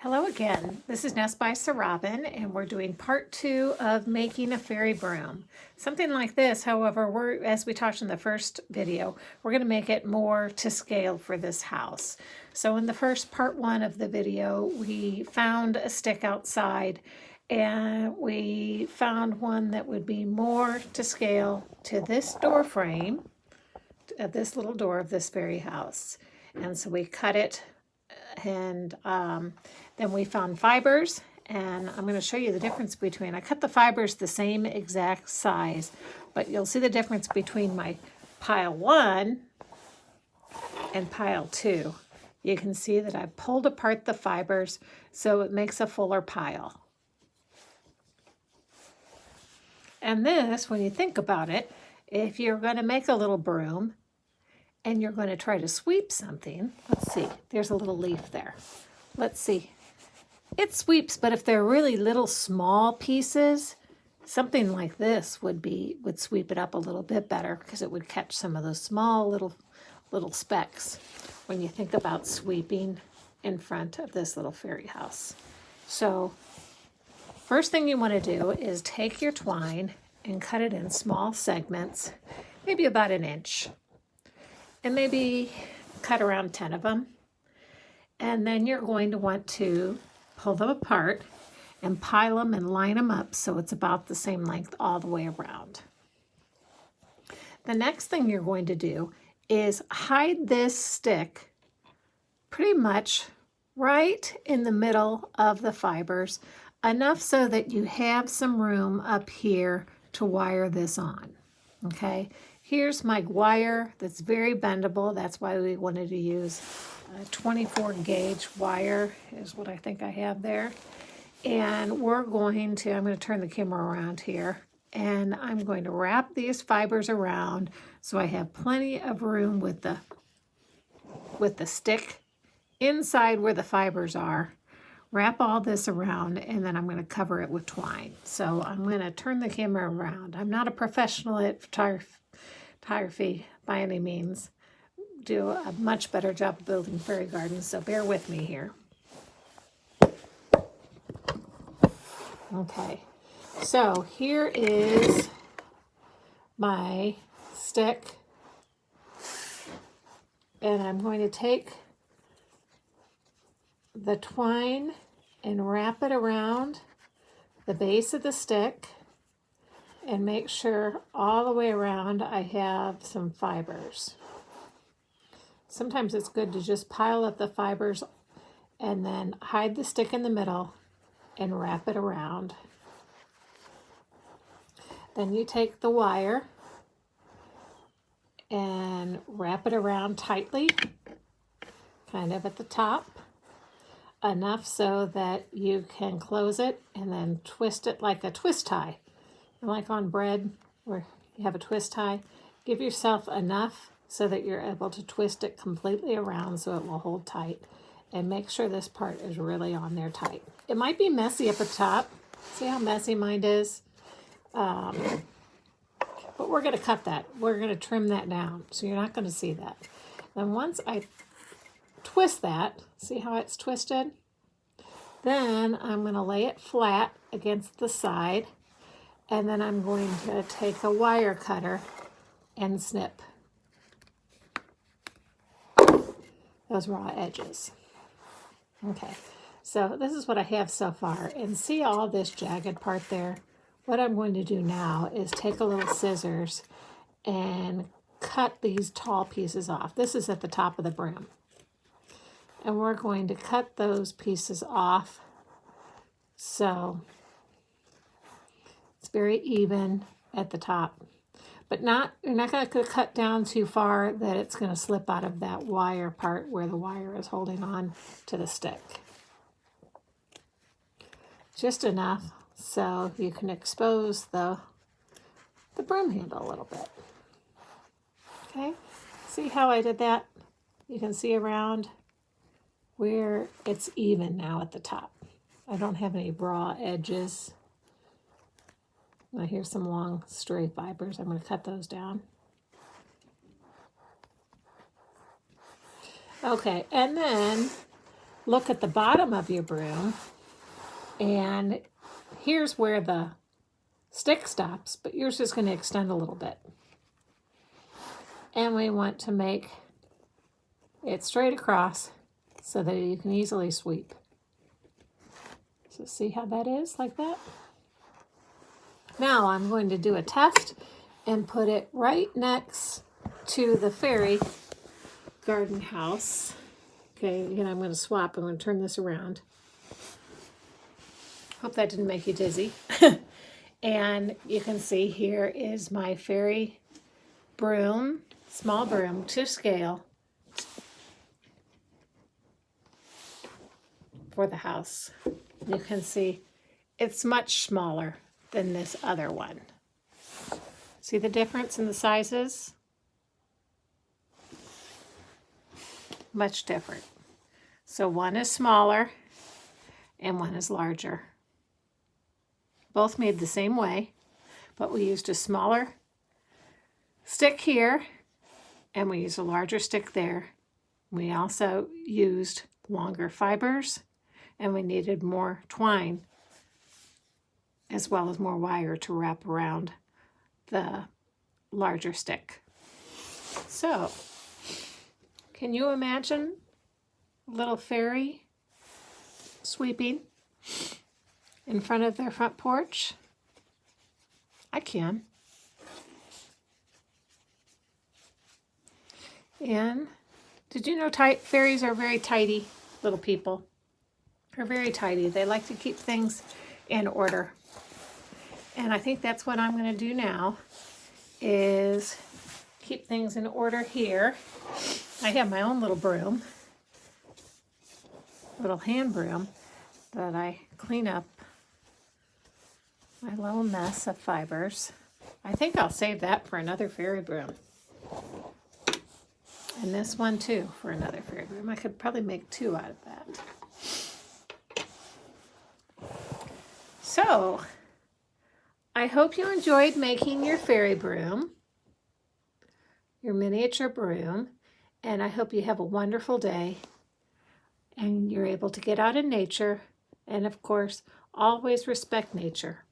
Hello again. This is Nest by Sir Robin, and we're doing part 2 of making a fairy broom. Something like this, however, as we talked in the first video, we're going to make it more to scale for this house. So in the first part 1 of the video, we found a stick outside, and we found one that would be more to scale to this door frame, this little door of this fairy house. And so we cut it, and then we found fibers, and I'm going to show you the difference between, I cut the fibers the same exact size, but you'll see the difference between my pile 1 and pile 2. You can see that I pulled apart the fibers so it makes a fuller pile. And this, when you think about it, if you're going to make a little broom and you're going to try to sweep something, let's see, there's a little leaf there. Let's see. It sweeps, but if they're really little small pieces, something like this would sweep it up a little bit better because it would catch some of those small little specks when you think about sweeping in front of this little fairy house. So first thing you want to do is take your twine and cut it in small segments, maybe about 1 inch, and maybe cut around 10 of them. And then you're going to want to pull them apart and pile them and line them up so it's about the same length all the way around. The next thing you're going to do is hide this stick pretty much right in the middle of the fibers, enough so that you have some room up here to wire this on. Okay, here's my wire that's very bendable. That's why we wanted to use 24 gauge wire is what I think I have there. And I'm going to turn the camera around here, and I'm going to wrap these fibers around so I have plenty of room with the stick inside where the fibers are. Wrap all this around, and then I'm going to cover it with twine. So I'm going to turn the camera around. I'm not a professional at photography by any means. Do a much better job of building fairy gardens, so bear with me here. Okay, so here is my stick, and I'm going to take the twine and wrap it around the base of the stick and make sure all the way around I have some fibers. Sometimes it's good to just pile up the fibers and then hide the stick in the middle and wrap it around. Then you take the wire and wrap it around tightly, kind of at the top, enough so that you can close it and then twist it like a twist tie. Like on bread where you have a twist tie, give yourself enough so that you're able to twist it completely around so it will hold tight, and make sure this part is really on there tight. It might be messy at the top. See how messy mine is? But we're going to cut that. We're going to trim that down so you're not going to see that. Then once I twist that, see how it's twisted? Then I'm going to lay it flat against the side, and then I'm going to take a wire cutter and snip those raw edges. Okay, so this is what I have so far, and see all this jagged part there? What I'm going to do now is take a little scissors and cut these tall pieces off. This is at the top of the broom. And we're going to cut those pieces off so it's very even at the top. But you're not going to cut down too far that it's going to slip out of that wire part where the wire is holding on to the stick. Just enough so you can expose the broom handle a little bit. Okay, see how I did that? You can see around where it's even now at the top. I don't have any raw edges. Now here's some long stray fibers. I'm going to cut those down. Okay, and then look at the bottom of your broom, and here's where the stick stops, but yours is going to extend a little bit. And we want to make it straight across so that you can easily sweep. So see how that is, like that? Now I'm going to do a test and put it right next to the fairy garden house. Okay, again, I'm going to swap. I'm going to turn this around. Hope that didn't make you dizzy. And you can see here is my fairy broom, small broom to scale for the house. You can see it's much smaller than this other one. See the difference in the sizes? Much different. So one is smaller and one is larger. Both made the same way, but we used a smaller stick here and we used a larger stick there. We also used longer fibers and we needed more twine as well as more wire to wrap around the larger stick. So, can you imagine a little fairy sweeping in front of their front porch? I can. And did you know fairies are very tidy little people? They're very tidy. They like to keep things in order. And I think that's what I'm going to do now, is keep things in order here. I have my own little broom, little hand broom, that I clean up my little mess of fibers. I think I'll save that for another fairy broom. And this one too for another fairy broom. I could probably make two out of that. So, I hope you enjoyed making your fairy broom, your miniature broom, and I hope you have a wonderful day and you're able to get out in nature and, of course, always respect nature.